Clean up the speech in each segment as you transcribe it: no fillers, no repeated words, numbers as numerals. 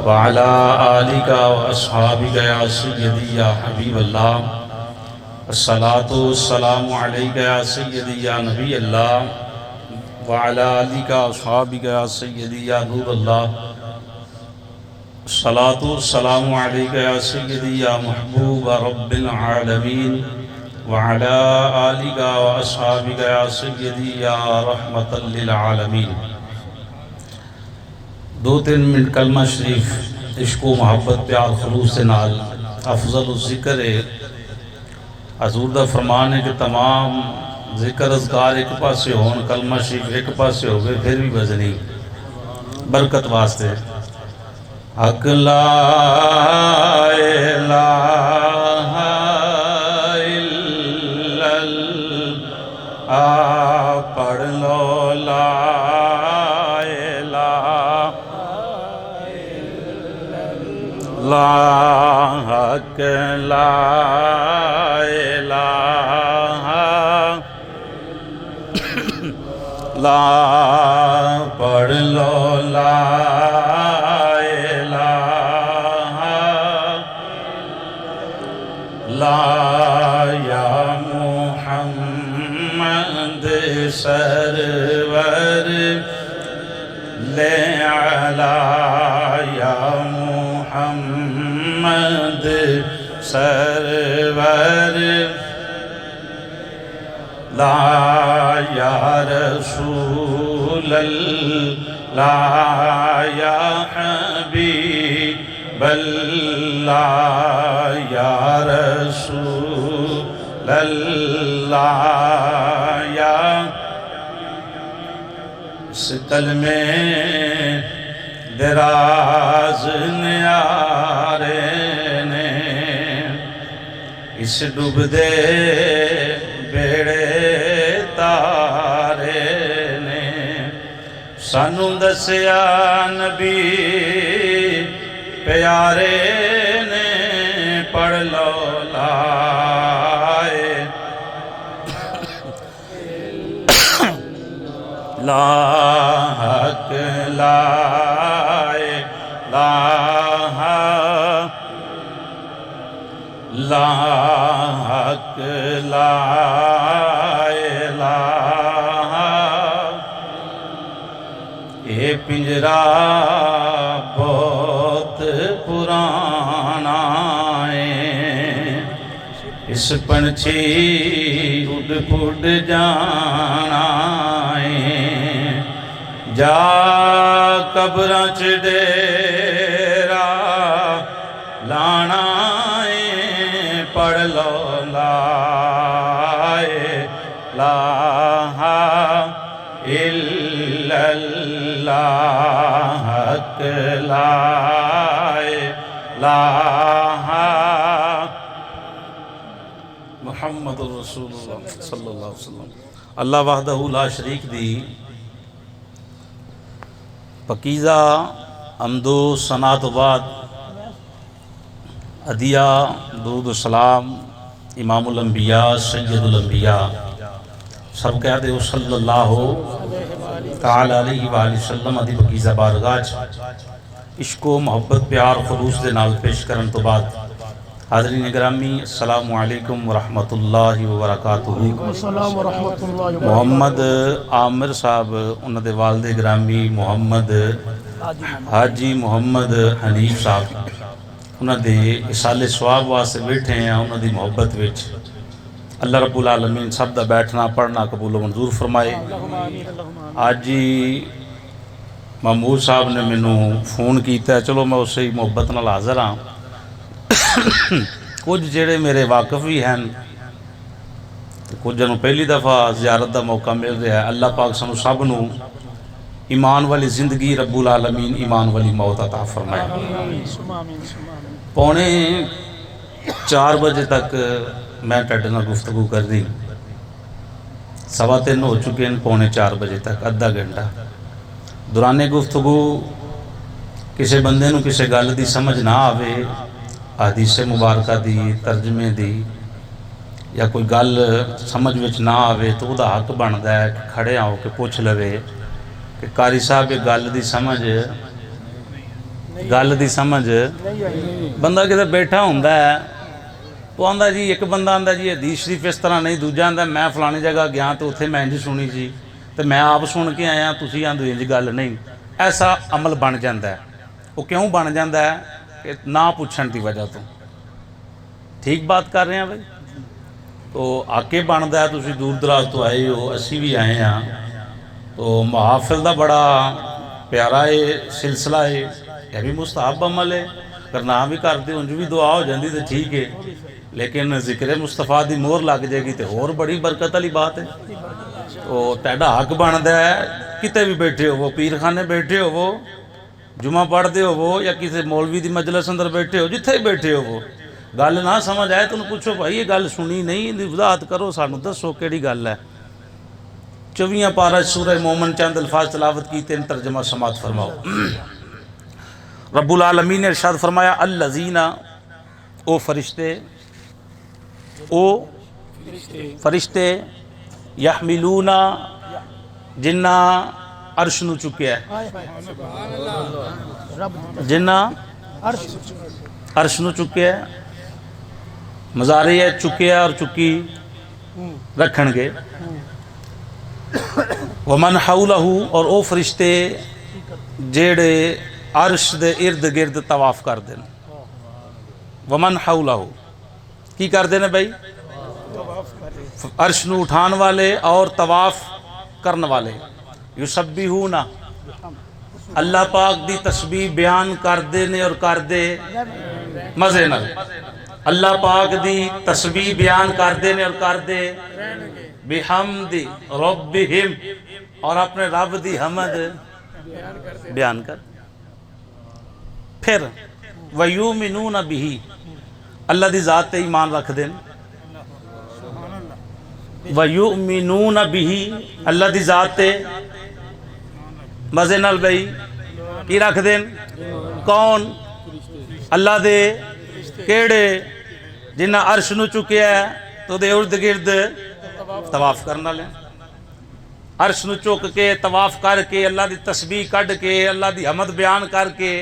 وعلى آلك وأصحابك يا سيدي يا حبيب الله الصلاة والسلام عليك يا سيدي يا نبي الله وعلى آلك وأصحابك يا سيدي يا نور الله الصلاة والسلام عليك يا سيدي يا محبوب رب العالمين وعلى آلك وأصحابك يا سيدي يا رحمة للعالمین۔ 2-3 منٹ کلمہ شریف عشق و محبت پیار خلوص سے نال افضل الذکر ہے۔ حضور دا فرمان ہے کہ تمام ذکر اذکار ایک پاسے ہون، کلمہ شریف ایک پاسے ہو گئے پھر بھی وزنی برکت واسطے۔ حق لا الہ الا اللہ پڑھ لو لا الہ لا حق لا الہ لا پڑھ لو لا الہ لا یا محمد سرور لے علی یا محمد سرور لا یا رسول اللہ یا حبیب اللہ یا رسول اللہ یا اس کلمے دراز نیارے نے اس ڈوب دے بیڑے تارے نے سانو دسیا نبی پیارے نے پڑھ لو لائے لا حق لائے لا لا حق لائے لا یہ پنجرا بہت پرانا ہے، اس پنچھی اڈ پڈ جانا ہے، جا قبراں چ ڈیرا لانا ہے، پڑھ لو لا الہ الا اللہ حق لا الہ محمد رسول اللہ صلی اللہ علیہ وسلم۔ اللہ وحدہ لا شریک دی پکیزہ حمد و ثنا تو بعد عدیہ درود و سلام امام الانبیاء سید الانبیاء سب کہہ دے صلی اللہ تعالی علیہ وآلہ وسلم ادھی پکیزہ بارگاہ عشق و محبت پیار خلوص دے نال پیش کرن تو بعد حاضرین گرامی السلام علیکم ورحمۃ اللہ وبرکاتہ۔ محمد عامر صاحب انہوں دے والد گرامی محمد حاجی محمد حنیف صاحب انہوں دے اصال ثواب واسطے بیٹھے ہیں، انہوں دی محبت وچ اللہ رب العالمین سب دا بیٹھنا پڑھنا قبول و منظور فرمائے۔ آج جی محمود صاحب نے مینوں فون کیتا ہے، چلو میں اسے ہی محبت نال حاضر ہاں۔ کچھ جڑے میرے واقف بھی ہیں، کچھ جنوں پہلی دفعہ زیارت دا موقع مل رہا ہے، اللہ پاک سانو سب نوں ایمان والی زندگی رب العالمین ایمان والی موت عطا فرمائے۔ 3:45 بجے تک میں ٹڈے نال گفتگو کر دی، 3:15 ہو چکے ہیں، 3:45 بجے تک ادھا گھنٹہ دوران گفتگو کسی بندے نوں کسی گل دی سمجھ نہ آوے، حدیث مبارکہ دی ترجمے دی یا کوئی گل سمجھ وچ نہ آوے تو دا حق بندا ہے کہ کھڑے آؤ کے پوچھ لوے کہ قاری صاحب یہ گل دی سمجھ گل دی سمجھ بندہ کدھر بیٹھا ہوندا ہے تو آندا جی ایک بندہ آندا جی حدیث شریف اس طرح نہیں، دوجا آندا میں فلانی جگہ گیا تو اتنے میں انج سنی جی تو میں آپ سن کے آیا تسی آندے انج گل نہیں. ایسا عمل بن جاندہ ہے. وہ کیوں بن جاندہ ہے کہ نہ پوچھن دی وجہ تو. ٹھیک بات کر رہے ہیں بھائی. تو آکے بندہ ہے تسی دور دراز تو آئے ہو، اسی بھی آئے ہیں. تو محافل دا بڑا پیارا سلسلہ ہے، یہ بھی مستحب عمل ہے. اگر نہ بھی کرتے انج بھی دعا ہو جاندی تو ٹھیک ہے، لیکن ذکر مصطفیٰ دی مہر لگ جائے گی تو اور بڑی برکت والی بات ہے. تو تیڈا حق بنتا ہے کتے بھی بیٹھے ہو، وہ پیر خانے بیٹھے ہو، وہ جمعہ پڑھتے ہو، وہ یا کسی مولوی دی مجلس اندر بیٹھے ہو، جتھے بیٹھے ہو، وہ گل نہ سمجھ آئے تو انہوں پوچھو بھائی یہ گل سنی نہیں، وضاحت کرو سانو دسو کیڑی گل ہے. 24 پارہ سورہ مومن چند الفاظ تلاوت کیتے ہیں، ترجمہ سماعت فرماؤ. رب العالمین نے ارشاد فرمایا الذین، او فرشتے، او فرشتے یحملون جنہ عرش نو چکے ہے، جنہ عرش نو چکے ہے، مزاری ہے چکے ہے اور چکی رکھن گے. ومن حولہ، اور او فرشتے جیڑے عرش دے ارد گرد طواف کر دیں. ومن حولہ کی کر دیں بھائی؟ عرش نو اٹھان والے اور طواف کرن والے. یسبحون، اللہ پاک دی تسبیح بیان کر دے اور کر دے مزے نال. اللہ پاک دی تسبیح بیان کر دے اور کر دے بحمد ربہم، اور اپنے رب دی حمد بیان کر. پھر وَيُؤْمِنُونَ بِهِ، اللہ دی ذات تے ایمان رکھ دیں. وَيُؤْمِنُونَ بِهِ، اللہ دی ذات تے مزے نال بھئی کی رکھ دیں؟ کون؟ اللہ دے کیڑے جنہ عرش نو چکے ہے تو دے ارد گرد طواف کرنا لیں. عرش نو چک کے طواف کر کے اللہ دی تسبیح کڈ کے اللہ دی حمد بیان کر کے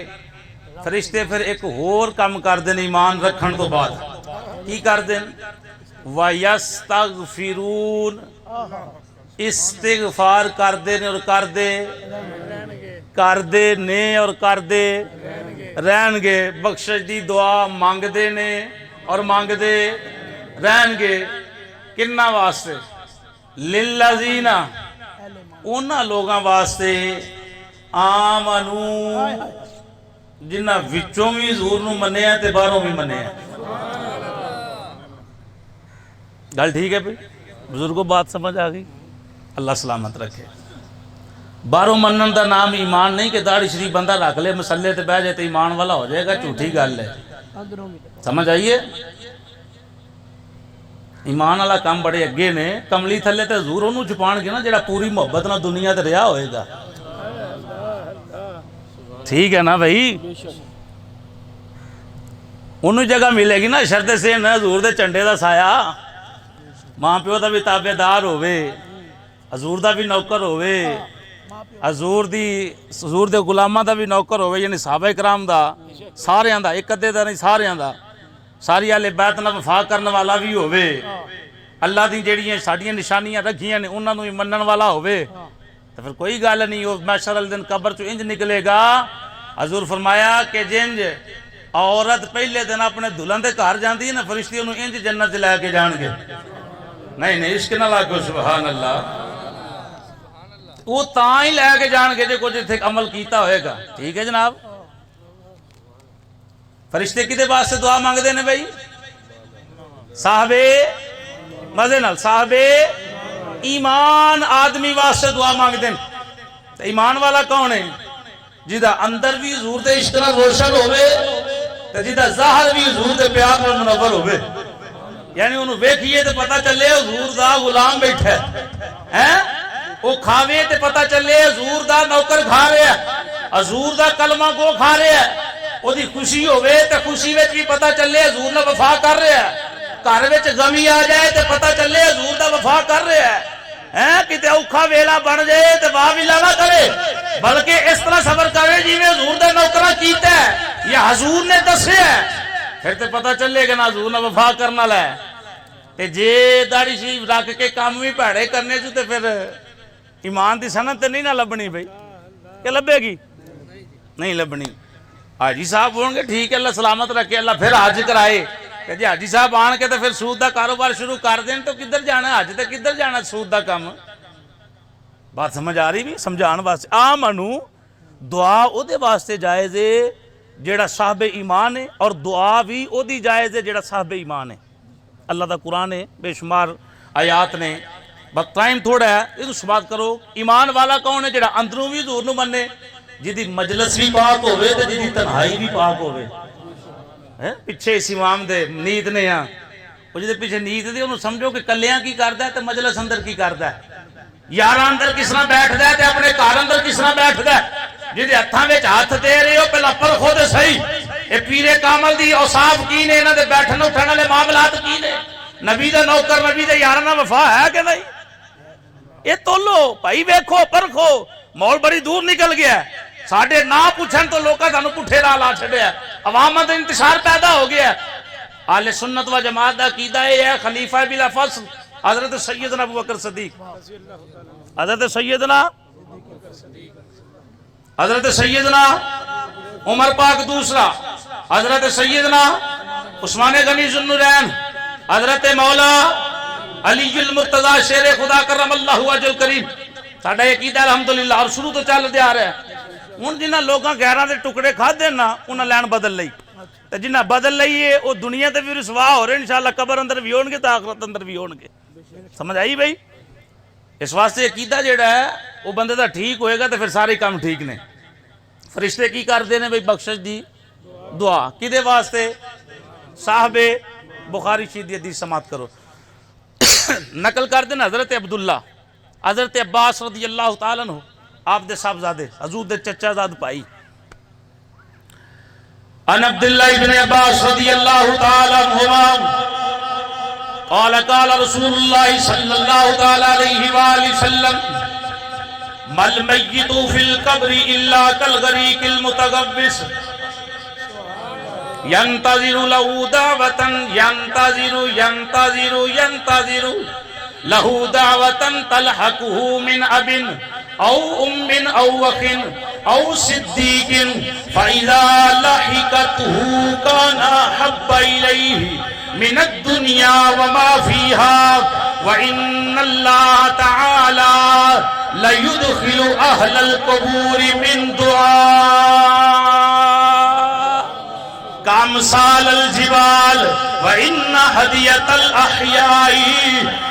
فرشتے پھر ایک اور کام کر دیں ایمان رکھن تو بعد. کی کر دیں؟ وَيَسْتَغْفِرُونَ، استغفار کر دے اور کر دے نے اور کر دے رہن گے. بخشش دی دعا مانگ دے نے اور مانگ دے رہن گے. کنہ واسطے؟ لِلَّذِينَ، انہاں لوگاں واسطے آمنو جنہ وچوں بھی حضور نو منے ہیں تے باہروں بھی منے ہیں. گل ٹھیک ہے بھئی؟ بزرگوں بات سمجھ آ گئی؟ اللہ سلامت رکھے. باہروں منن دا نام ایمان نہیں کہ داڑھی شریف بندہ رکھ لے مسلے تے بیٹھ جائے تو ایمان والا ہو جائے گا، جھوٹی گل ہے. سمجھ آئیے؟ ایمان والا کام بڑے اگے نے. کملی تھلے تے حضور انہوں چھپان گے نا جڑا پوری محبت نہ دنیا تے رہا ہوئے گا. ٹھیک ہے نا بھائی؟ انہوں جگہ ملے گی نا شرط سے نا حضور دے چنڈے دا سایہ. ماں پیو دا بھی تابع دار ہوئے، حضور دا بھی نوکر ہوئے، حضور دے غلامہ دا بھی نوکر ہوئے، یعنی صحابہ کرام دا سارے دا، ایک ادھے دا نہیں سارے دا، ساری اہل بیت نہ وفا کرنے والا بھی ہوئے، اللہ دی جڑیاں ساڑیاں نشانیاں رکھیاں نے انہاں نو ہی منن والا ہوئے. تو پھر کوئی گل نہیں. وہ محشر الدن قبر چو انج نکلے گا. حضور فرمایا کہ جنج عورت پہلے دن اپنے دلہن دے گھر جاندی ہے نا، فرشتے انہوں انج جنت لے کے جان گے. نہیں عشق نہ لاکو سبحان اللہ. وہ تاں ہی لے کے جان گے جو کچھ اتنے عمل کیتا ہوئے گا. ٹھیک ہے جناب؟ فرشتے کدے واسطے دعا مانگ دے نے بھائی؟ صاحبے مزے نال صاحبے ایمان آدمی واسطے دعا مانگ دیں. ایمان والا کون ہے؟ جیدہ اندر بھی حضور دے عشق نال روشن ہوئے، جیدہ ظاہر بھی حضور دے پیار نال منور ہوئے. یعنی انہوں ویکھئے تے پتہ چلے حضور دا غلام بیٹھا ہے، وہ کھاوے تے پتہ چلے حضور دا نوکر کھا رہے ہیں، حضور دا کلمہ گو کھا رہے ہیں. وہ دی خوشی ہوئے تے خوشی وچ بھی پتہ چلے حضور نے وفا کر رہے ہیں. گھر وچ غمی آ جائے تے پتہ چلے حضور دا وفا کر رہے ہیں. کتے اوکھا ویلا بن جائے تو واہ ویلا نہ کرے، بلکہ اس طرح صبر کرے جی میں حضور دے نوکرہ کیتا ہے یا حضور نے دسے ہے، پھر تو پتہ چلے گا نا حضور نے وفا کرنا لائے. تے جے داڑھی شریف رکھ کے کام بھی بھڑے کرنے سے تے پھر ایمان دی سند تے نہیں نہ لبنی بھئی، کہ لبے گی؟ نہیں لبنی. حاجی صاحب ہوں گے ٹھیک ہے، اللہ سلامت رکھے، اللہ پھر حج کرائے. کہ جی حاجی صاحب آن کے تو پھر سود دا کاروبار شروع کر دیں تو کدھر جانا ہے؟ حج تے کدھر جانا سود دا کام؟ بات سمجھ آ رہی بھی؟ سمجھان واسطے منو دعا او دے واسطے جائز ہے جیڑا صاحب ایمان ہے، اور دعا بھی او دی جائز ہے جیڑا صاحب ایمان ہے. اللہ دا قرآن ہے، بے شمار آیات نے. بس ٹائم تھوڑا ہے، یہ سماعت کرو. ایمان والا کون ہے؟ جیڑا اندروں بھی حضور نو مننے، جدی مجلس بھی پاک ہوئے تو جدی تنہائی بھی پاک ہوئے. پیچھے اس امام دے نیت نے ہاں، وہ جدی پیچھے نیت دے انہوں سمجھو کہ کلیاں کی کردا ہے تو مجلس اندر کی کردا ہے، یارہ اندر کس طرح بیٹھ دا ہے تو اپنے کار اندر کس طرح بیٹھ دا ہے. جدی ہتھاں وچ ہاتھ دے رہے ہو پہلا پرکھو تے صحیح اے پیرے کامل دی اوصاف کی نے، انہاں دے بیٹھن اٹھن والے معاملات کی نے، نبی دا نوکر نبی دے یاراں نال وفا ہے کہ نہیں؟ یہ تولو بھائی، ویکھو پرکھو. مول بڑی دور نکل گیا ہے، ساڈے نہ پوچھن تو لوکاں سانوں پٹھے راہ لا چھڈیا، عوام دا انتشار پیدا ہو گیا. اہل سنت و جماعت دا عقیدہ یہ ہے خلیفہ بلا فصل حضرت سیدنا ابوبکر صدیق، حضرت سیدنا عمر پاک دوسرا، حضرت سیدنا عثمان غنی ذوالنورین، حضرت مولا علی المرتضی شیر خدا کرم اللہ وجہ الکریم. ساڈا عقیدہ الحمدللہ اور شروع تو چل دیا رہا ہے. ہن جنہاں لوگاں غیراں دے ٹکڑے کھادے نا انہاں لین بدل لئی، تے جنہاں بدل لئیے وہ دنیا تے بھی رسوا ہو رہے، انشاءاللہ قبر اندر بھی ہون گے تے آخرت اندر بھی ہون گے. سمجھ آئی بھائی؟ اس واسطے عقیدہ جیڑا ہے وہ بندے دا ٹھیک ہوئے گا تو پھر سارے کام ٹھیک نے. فرشتے کی کر دینے بھئی؟ بخشش دی دعا. کدے واسطے؟ صاحب بخاری شریف دی حدیث سماعت کرو. نقل کر دینا حضرت عبداللہ حضرت عباس رضی اللہ تعالیٰ عنہ، آپ دے صاحبزادے حضور دے چچا زاد پائی. ان عبداللہ ابن عباس رضی اللہ تعالیٰ عنہما قال قال رسول اللہ صلی اللہ تعالیٰ علیہ وآلہ وسلم مل میت فی القبر الا کالغریق المتغوص ينتظر له دعوة ينتظر له دعوة تلحقه من أب أو أم أو أخ أو صديق فإذا لحقته كان أحب إليه من الدنيا وما فيها وإن الله تعالى ليدخل أهل القبور من دعاء كامثال الجبال وإن هدية الأحياء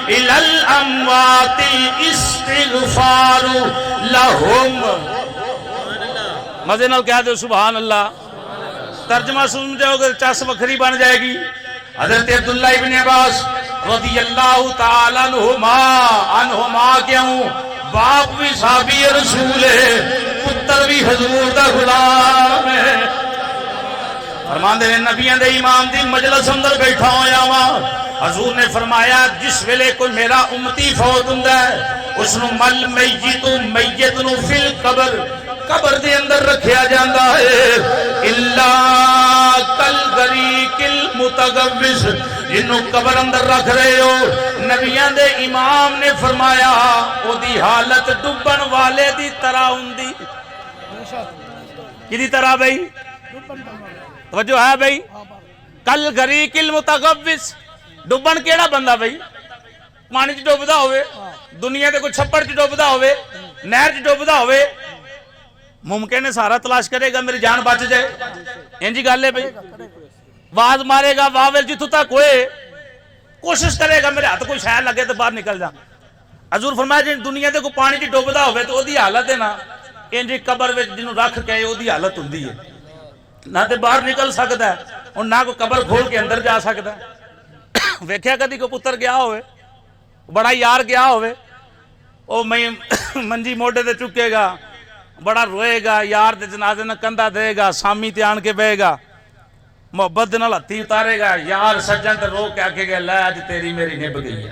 إلى الأموات استغفار لهم. مزے نال کہہ دو سبحان اللہ. ترجمہ سن جاؤ گے چس وکھری بن جائے گی. حضرت عبداللہ ابن عباس رضی اللہ تعالیٰ عنہما کیوں؟ باپ بھی صحابی رسول ہے، پتر بھی حضور دا غلام ہے. فرمان دے نبیان دے امام دی مجلس اندر بیٹھا ہویا وہاں حضور نے فرمایا جس ویلے کوئی میرا امتی فوت ہوندا ہے اس نو مل میت نو فی القبر قبر دے اندر رکھیا جاندا ہے الا کالغریق المتغوص جنوں قبر اندر رکھ رہے ہو. نبیان دے امام نے فرمایا او دی حالت ڈبن والے دی طرح ہوندی. کدی طرح بھائی؟ توجہ ہے بھائی؟ کالغریق المتغوص. ڈبن کیڑا بندہ بھائی؟ پانی چ ڈوبدا ہوئے، دنیا دے کوئی چھپڑ چ ڈوبدا ہوئے، نہر چ ڈوبدا ہوئے، ممکن ہے سارا تلاش کرے گا میری جان بچ جائے. انجی گل ہے بھائی؟ واز مارے گا واویل جتوں تک ہوئے، کوشش کرے گا میرے ہاتھ کوئی شے لگے تو باہر نکل جا. حضور فرمایا جی دنیا دے کوئی پانی چ ڈوبدا ہوئے تو دی حالت ہے نا انجی قبر وچ جنوں رکھ کے او دی حالت ہوندی ہے، نہ تے باہر نکل سکتا ہے اور نہ کوئی قبر کھول کے اندر جا سکتا ہے. ویکھیا کدی کوئی پتر گیا ہوئے، بڑا یار گیا ہوئے، او منجی موڈے تے چکے گا، بڑا روئے گا، یار دے جنازے نہ کندھا دے گا، سامی تے آن کے بہے گا، محبت نال ہتھی اتارے گا، یار سجن تے رو کے آکے گا لے اج تیری میری نب گئی ہے.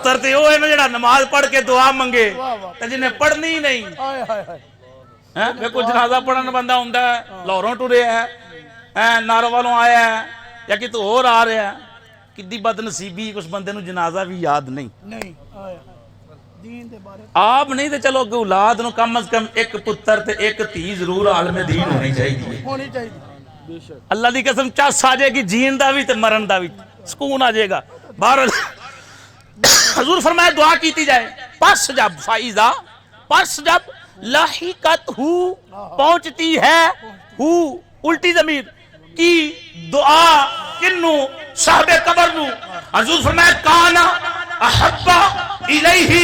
پتر تے وہ ہے نا جڑا نماز پڑھ کے دعا منگے تے جنہیں پڑھنی ہی نہیں کوئی جنازہ پڑھن بندہ ہوندا ہے لاہوروں ٹریا ہے نارو والوں آیا ہے یا کہ تو اور آ رہا ہے کدی بد نصیبی اس بندے نو جنازہ بھی یاد نہیں آپ نہیں تے چلو اولاد نو کم از کم ایک پتر تے ایک تھی ضرور عالم دین ہونی چاہیے اللہ دی قسم چاس آ جائے گی جین دا بھی تے مرن دا بھی سکون آ جائے گا بہرحال حضور فرمایا دعا کیتی جائے پس جب فائزہ پس جب لاحقت ہو پہنچتی ہے ہو الٹی ضمیر کی دعا کنو صاحب قبر نو حضور فرمایا کانا احبا الیہ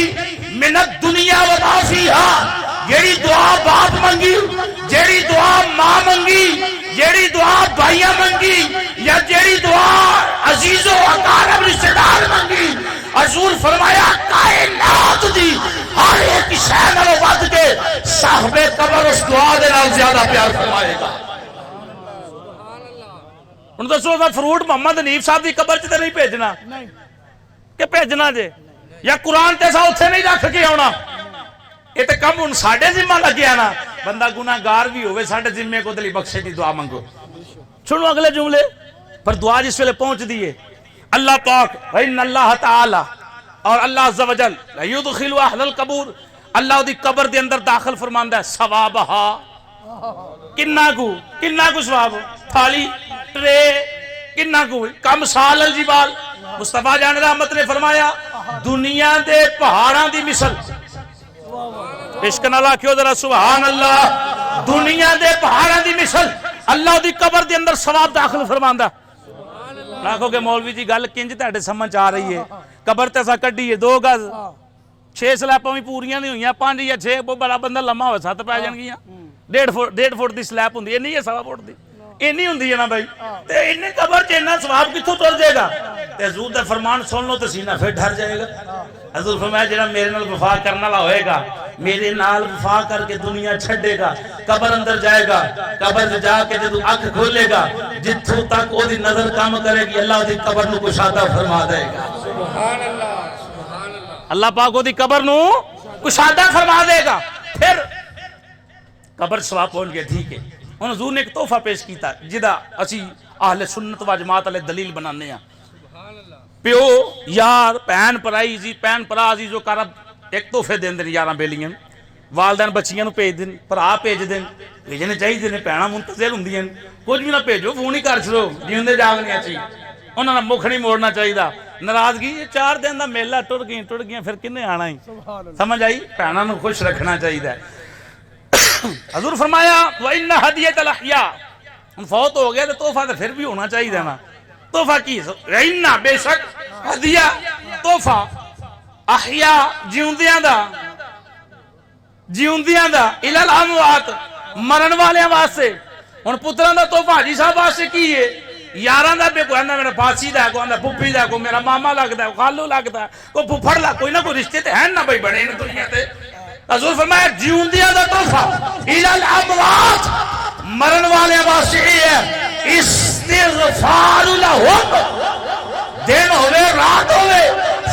من الدنیا و ما فیہا جیڑی دعا باپ منگی جیڑی دعا ماں منگی جیڑی دعا بھائیاں منگی یا جیڑی دعا عزیز و اقارب رشتہ دار منگی حضور فرمایا کائنات دی ہر ایک شے نالوں ود کے صاحب قبر اس دعا دے نال زیادہ پیار فرمائے گا ان دسو فروٹ محمد حنیف صاحب دی قبر تے نہیں بھیجنا کہ بھیجنا جے یا قرآن تے سا اتھے نہیں رکھ کے آنا یہ تے کم ان ساڑھے ذمہ لگے آنا بندہ گناہگار بھی ہوئے ساڑھے ذمہ کو دلی بخشے دی دعا منگو سنو اگلے جملے پر دعا جس ویلے پہنچ دیئے اللہ پاک وَإِنَّ اللَّهَ تَعَالَى اور اللہ عز و جل لَيُدْخِلُ أَهْلَ الْقَبُورِ اللہ دی قبر دے اندر داخل فرماندہ ہے ثوابہا کننا کو ثواب تھالی ٹرے کننا کو کم سال الجبال مصطفیٰ جان رحمت نے فرمایا دنیا دے پہاڑاں دی مثل عشق نالا کیوں ذرا سبحان اللہ دنیا دے پہاڑاں دی مثل اللہ دی قبر دے اندر ثواب داخل فرماندہ آنکھوں کے مولوی جی گل کنج تیڑے سمجھ آ رہی ہے قبر تے سا کڈی ہے 2 گز 6 سلیپاں بھی پوریاں نہیں ہوئیاں 5 یا 6 بڑا بندہ لمحہ ہوئے 7 پہ جان گیاں 1.5 فٹ دی سلیپ ہوندی ہے نہیں ہے 1.25 فٹ دی اینی ہوندی ہے نا بھائی تے انہیں قبر چ اتنا ثواب کتھوں تر جائے گا تے حضور دا فرمان سن لو تے سینہ پھر ڈر جائے گا حضور فرمایا جڑا میرے نال وفا کرنے والا ہوئے گا میرے نال وفا کر کے دنیا چھڈے گا قبر اندر جائے گا قبر جا کے جدوں اکھ کھولے گا جتھوں تک او دی نظر کام کرے گی اللہ دی قبر نو کشادہ فرما دے گا سبحان اللہ سبحان اللہ اللہ پاک او دی قبر نو کشادہ فرما دے گا پھر قبر ثواب پہنچ گیا ٹھیک ہے ہن حضور نے ایک تحفہ پیش کیتا جدا اسی اہل سنت و جماعت والے دلیل بنانے ہیں پیو یار بہن پرائی عزیز بہن پرا عزیز و کرب ایک تحفے دین دین یاراں بیلیاں والدین بچیاں نو بھیج دین بھرا بھیج دین بھیجنے چاہیے نے بھੈਣਾਂ منتظر ہوندیاں کچھ بھی نہ بھیجو فون ہی کر چھڑو جیندے جاگنیاں چاہیے انہاں دا مکھ نہیں موڑنا چاہیے ناراضگی 4 دن دا میلہ ٹر گئیاں پھر کنے آنا ہی سمجھ آئی بھੈਣਾں نو خوش رکھنا چاہیے حضور فرمایا وَإِنَّ هَدِيَةَ الْأَحْيَاءِ فوت ہو گیا تو تحفہ تو پھر بھی ہونا چاہیے نا تحفہ کی وَإِنَّ بے شک ہدیہ تحفہ احیاء جیوندیاں دا اِلَى الْأَمْوَاتِ مرن والے واسطے ہن پتراں دا تحفہ حاجی صاحب واسطے کی ہے یاراں دا بے کوئی میرا پاسی دا کوئی پھپھی دا کوئی میرا ماما لگدا ہے خالو لگدا ہے کوئی پھپھڑ لا کوئی نہ کوئی رشتے تے ہیں نا بھائی بڑے نے دنیا تے حضور فرمایا جیوندیاں دا تحفہ اِلَى الْأَمْوَاتِ مرن والے واسطے ہے استغفار لہم دن ہوئے رات ہوئے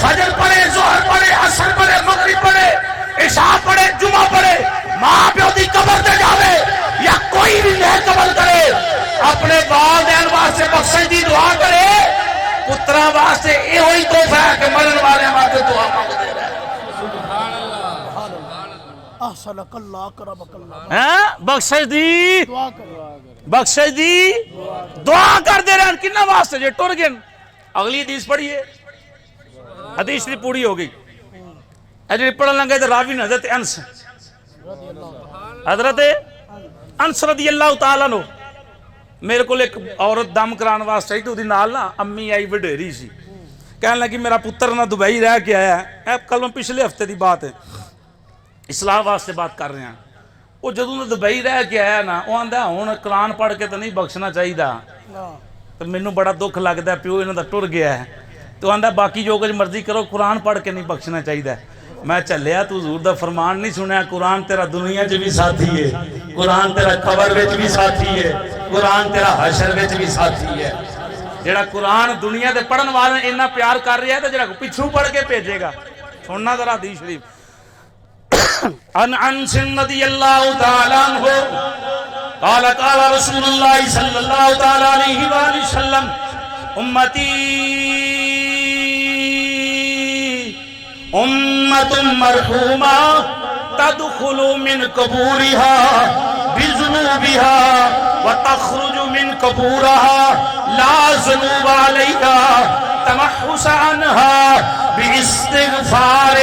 فجر پڑھے ظہر پڑھے عصر پڑھے مغرب پڑھے عشاء پڑھے جمعہ پڑھے ماں پیو دی قبر تے جاوے یا کوئی بھی نیک عمل کرے اپنے والدین واسطے بخشش دی دعا کرے پتراں واسطے یہ ہوئی تحفہ ہے کہ مرن والے واسطے دعا مانگتے رہے بخشش دی دعا کر دے رہے ہیں کنہ واسطے جے ٹر گئے اگلی حدیث پڑھیے حدیث دی پوری ہو گئی اجلی پڑھن لگے تو راوی حضرت انس رضی اللہ تعالیٰ نو میرے کو ایک عورت دم کران واسطے تو دی نال نا امی آئی وڈیری سی کہنے لگی میرا پتر نہ دبئی رہ کے آیا ہے کل میں پچھلے ہفتے دی بات ہے اصلاح واسطے بات کر رہے ہیں وہ جدوں نے دبئی رہ کے آیا نا وہ آندا ہن قرآن پڑھ کے تو نہیں بخشنا چاہیے تو مینوں بڑا دکھ لگتا ہے پیو انہاں دا ٹر گیا ہے تو آندا باقی جو کچھ مرضی کرو قرآن پڑھ کے نہیں بخشنا چاہیے میں چلیا تو حضور دا فرمان نہیں سنیا قرآن تیرا دنیا چ بھی ساتھی ہے قرآن تیرا قبر وچ بھی ساتھی ہے قرآن تیرا حشر وچ بھی ساتھی ہے جڑا قرآن دنیا دے پڑھن والے اتنا پیار کر رہا ہے تو جڑا پچھوں پڑھ کے بھیجے گا. سننا ذرا حدیث شریف. انس رضی اللہ تعالی عنہ قال قال رسول اللہ صلی اللہ تعالی علیہ وآلہ وسلم امتی امت مرحومہ تدخل من قبورها بذنوبها وتخرج من قبورها لا ذنوب عليها تمحص عنها باستغفار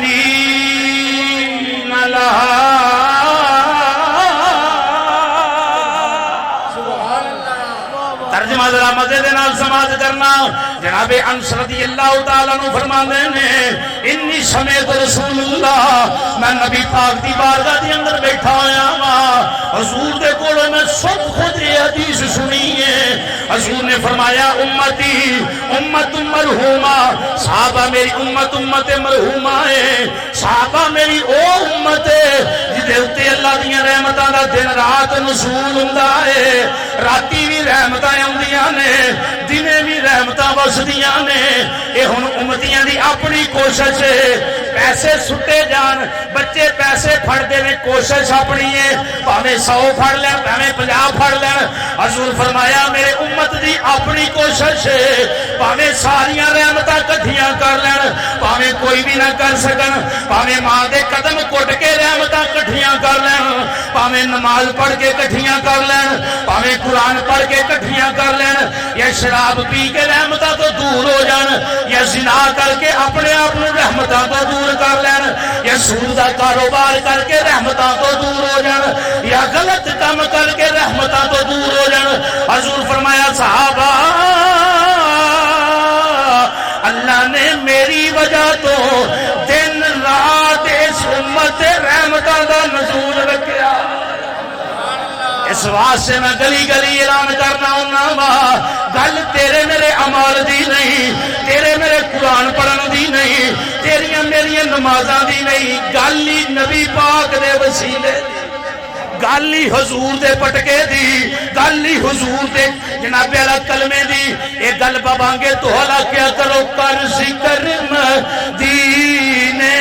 المؤمنين لها. ترجمہ ذرا مزے دے نال سماعت کرنا. جناب انس رضی اللہ تعالیٰ عنہ فرماندے نے انی سمیت رسول اللہ میں نبی پاک دی بارگاہ دی اندر بیٹھا ہویا ہاں حضور دے کولوں میں سب خود یہ حدیث سنی ہے. حضور نے فرمایا امتی امت مرحومہ صحابہ میری امت امت مرحومہ ہے. صحابہ میری او امت ہے جدے اتے اللہ دیاں رحمتاں دا دن رات نزول ہوندا ہے. راتی بھی رحمتاں آندیاں نے دنے بھی رحمتاں وسدیاں نے. اے ہن امتیاں دی اپنی کوشش ہے. پیسے سٹے جان بچے پیسے پھڑ دے میں کوشش اپنی ہے پاویں 100 پھڑ لین پاویں 50 پھڑ لین. حضور فرمایا میرے امت دی اپنی کوشش ہے پاویں ساریاں رحمتاں کٹھیاں کر لین پاویں کوئی بھی نہ کر سکن پاویں ماں دے قدم کٹ کے رحمتاں کٹھیاں کر لین پاویں نماز پڑھ کے کٹھیاں کر لین پاویں قرآن پڑھ کے کٹھیاں کر لین یا شراب پی کے رحمتاں تو دور ہو جان یا زنا کر کے اپنے آپ کو رحمتاں تو دور کر لین یا سود دا کاروبار کر کے رحمتاں تو دور ہو جان یا غلط کام کر کے رحمتاں تو دور ہو جان. حضور فرمایا صحابہ اللہ نے میری وجہ تو دن رات اس امت رحمتاں دا نزول رکھیا. اس واسطے میں گلی گلی اعلان کرنا ہوں گل تیرے میرے عمال دی نہیں تیرے میرے قرآن پڑھن دی نہیں تیریاں میریاں نمازاں دی نہیں گل ہی نبی پاک دے وسیلے دی گل ہی حضور دے پٹکے دی گل ہی حضور دے جناب اعلیٰ کلمے دی. اے گل بابانگے تو حالا کیا کرو کر ذکر مدینے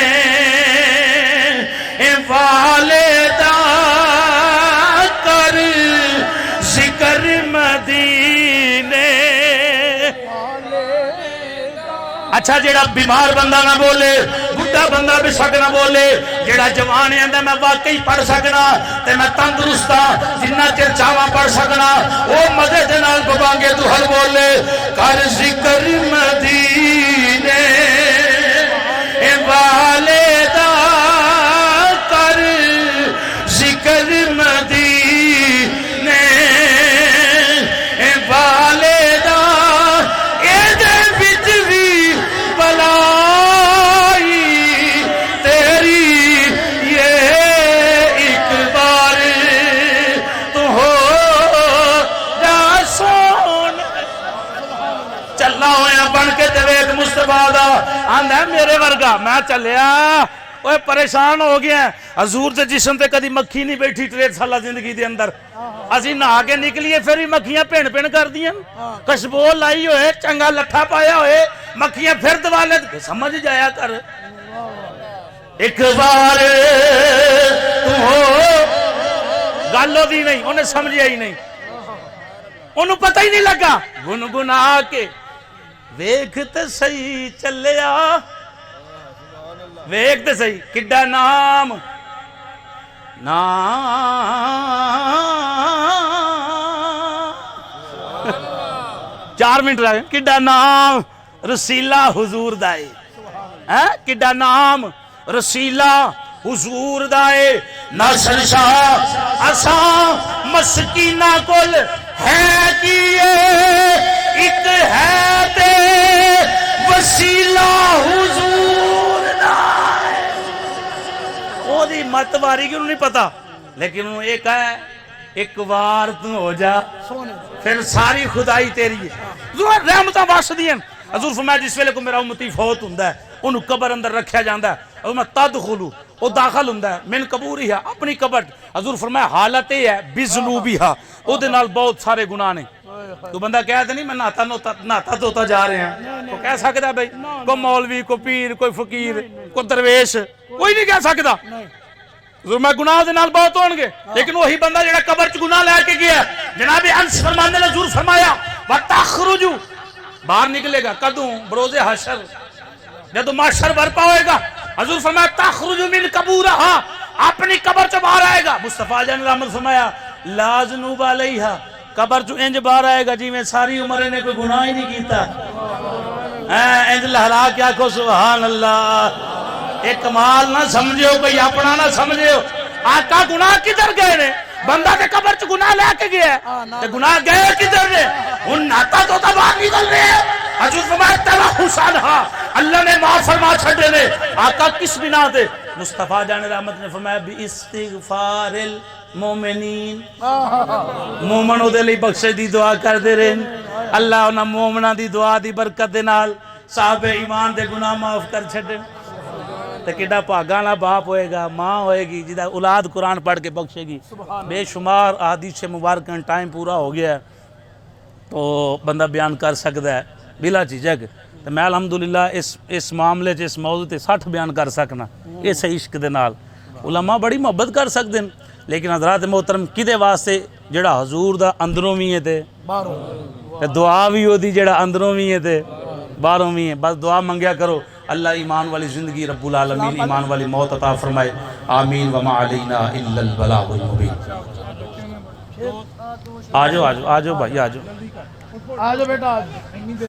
اے والدہ کر ذکر مدینے. اچھا جیڑا بیمار بندہ نہ بولے بڑھا بندہ بے شک نہ بولے جیڑا جوان ہے میں واقعی پڑھ سکنا تے میں تندرست ہاں جنہ چر چاواں پڑھ سکنا وہ مزے دے نال بابانگے تو ہر بولے کر ذکر مدینے اے والدہ کر ذکر مدینے اے والدہ اے دے وچ وی بلائی تیری یہ ایک بار تو ہو جا سون. چلا ہویا بن کے تے ویکھ مصطفیٰ دا آندا میرے ورگا میں چلیا اوے پریشان ہو گیا. حضور دے جسم تے کدی مکھی نہیں بیٹھی 63 سالہ زندگی دے اندر اسی نہا کے نکلیے پھر بھی مکھیاں پین پین کر دیاں کشبو لائی ہوئے چنگا لٹھا پایا ہوئے مکھیاں پھر دوالے سمجھ جایا کر ایک بار تو ہو گالو دی نہیں انہیں سمجھیا ہی نہیں انہوں پتہ ہی نہیں لگا گنگنا کے ویکھتے صحیح چلیا ویکھتے صحیح کڈا نام 4 منٹ رہ گئے کڈا نام رسیلہ حضور دائے کڈا نام رسیلہ حضور دائے ناصر شاہ اساں مسکینہ کل ہے کیے ایک ہے تے وسیلہ حضور دائے وہ دی متواری کی انہوں نہیں پتا لیکن انہوں ایک ہے ایک بار تو ہو جا پھر ساری خدائی تیری ہے حضور رحمتہ باش دین حضور فرمایا جس ویلے کو میرا امتی فوت ہوندا ہے انہوں قبر اندر رکھیا جاندہ ہے حضور میں تدخلو وہ داخل ہوندا ہے من قبوری ہے اپنی قبر حضور فرمایا حالت یہ ہے بزنوبی ہے او دے نال بہت سارے گناہ نے تو بندہ کہتا نہیں میں نہاتا دھوتا جا رہے ہیں، تو کہہ سکتا بھائی کوئی مولوی، کوئی پیر، کوئی فقیر، کوئی درویش، کوئی نہیں کہہ سکتا۔ میں گناہ دے نال بہت ہون گے، لیکن وہی بندہ جڑا قبر چ گناہ لے کے گیا، جناب انس فرماندے نے حضور فرمایا وَتَخْرُجُ، باہر نکلے گا کدوں؟ بروز حشر، جب محشر برپا ہوئے گا، حضور فرمایا تخرج من قبورہا، اپنی قبر چ باہر آئے گا۔ مصطفیٰ جان رحمت فرمایا لا ذنوب علیہا، قبر چ انج باہر آئے گا جی میں ساری عمر نے کوئی گناہ ہی نہیں کیتا، انج لہرا کیا کو سبحان اللہ۔ ایک کمال نہ سمجھو، کوئی اپنا نہ سمجھو، آقا گناہ کدھر گئے نے؟ بندہ کے قبر چ گناہ لے کے گیا ہے، گناہ گئے کدھر نے؟ ان ناتا تو باہر نکل رہے ہیں۔ حضور فرمایا تیرا حسانہا، اللہ نے معاف فرما چھڑے نے۔ آقا کس بنا دے؟ مصطفیٰ جان رحمت نے فرمایا باستغفار المومنین، مومنوں دے لئی بخشے دی دعا کر دے رہے ہیں، اللہ انہاں مومنہ دی دعا دی برکت دے نال صاحب ایمان دے گناہ معاف کر چھڑے۔ تو کڈا پاگانا باپ ہوئے گا، ماں ہوئے گی جدہ اولاد قرآن پڑھ کے بخشے گی۔ بے شمار احادیث مبارکہ ٹائم پورا ہو گیا ہے تو بندہ بیان کر سکتا ہے بلا جھجک۔ تو میں الحمدللہ اس معاملے اس موضوع تے 60 بیان کر سکنا اس عشق دے نال۔ علماء بڑی محبت کر سکتے ہیں، لیکن حضرات محترم کدے واسطے جڑا حضور دا اندروں بھی ہے تے دعا بھی ہو دی، جڑا اندروں بھی ہے تے باہروں بھی ہے۔ بس دعا منگیا کرو، اللہ ایمان والی زندگی رب العالمین ایمان والی موت عطا فرمائے، آمین وما علینا الا البلاغ المبین۔ آجو بھائی آجو۔ آجو بیٹا آجو۔